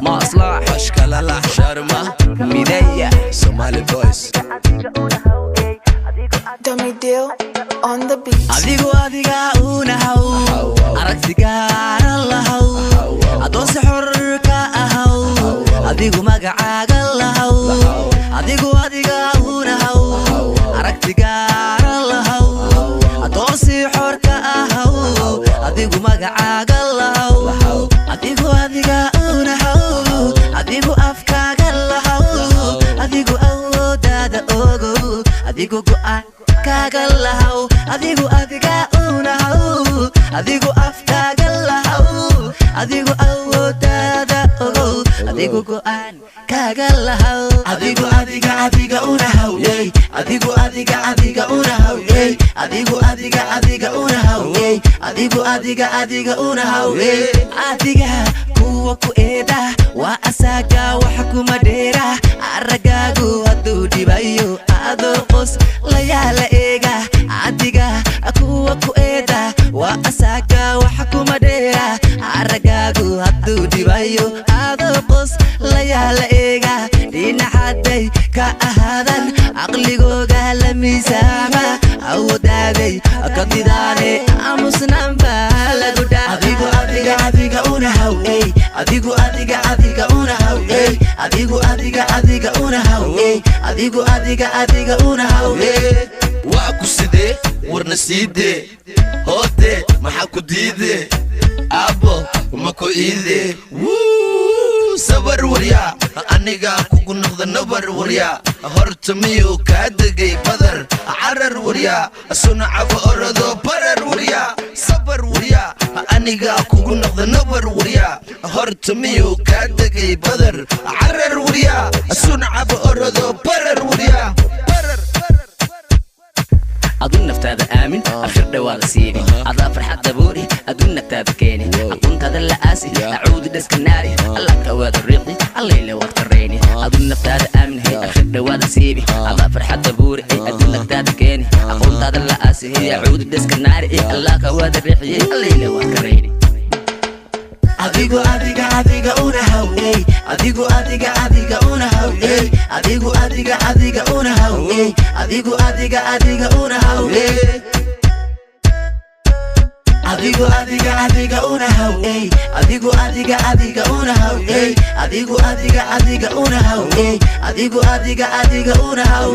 ما أصلح أشكال الأحشرمة ميديا Somali boys Dummy deal on the beat. adigu adiga una haw aragtiga la haw adoon si xor ka ahaw adigu magacaaga la haw adigu adiga una haw aragtiga la haw adoon si xor ka ahaw adigu magacaaga la haw adigu adiga una haw adigu afkaaga la haw adigu awoodada ogo adigu go'aan kagalahaw adigu adiga una haw adigu afkaaga lahaw adigu awoodada ogow adigu go'aan kagalahaw adigu adiga una haw adigu adiga una haw adigu adiga una haw adigu adiga una haw adiga kuwa ku eeda waa asaga wax kuma dheera aragaagu haduu dhibayo adoo qos la yaala eega adiga kuwa ku eeda waa asaga wax kuma dheera aragaagu haduu dhibayo adoo qos la yaala eega dhinacaday ka ahaadan aqligooga la miisaama awoodaday ka didaane amusnanba lagu dhaa adigu adiga una haw adigu adiga una haw adigu adiga una haw adigu adiga una haw waa ku sidee warna siidee hoodee maxaa ku diidee abo ma ku iidee sabar waryaa aniga kugu noqda nabar waryaa horta miyuu kaa degay badar carar waryaa sunacaba orado barar waryaa sabar waryaa aniga kugu noqda nabar waryaa horta miyuu kaa degay badar carar waryaa sunacaba orado barar waryaa أظن نفتاد آمن أخر دوال سيني أضاء فرحة دبوري أظن نفتاد كيني أكون هذا اللآسي أعود دسك الناري الله كواد الريقي الليلة واتكريني أظن نفتاد آمن هي أخر دوال سيني أضاء فرحة دبوري أظن نفتاد كيني أكون هذا اللآسي هي أعود دسك الناري الله كواد الريقي الليلة واتكريني adigu adiga una haw adigu adiga una haw adigu adiga una haw adigu adiga una haw adigu adiga una haw adigu adiga una haw adigu adiga una haw adigu adiga una haw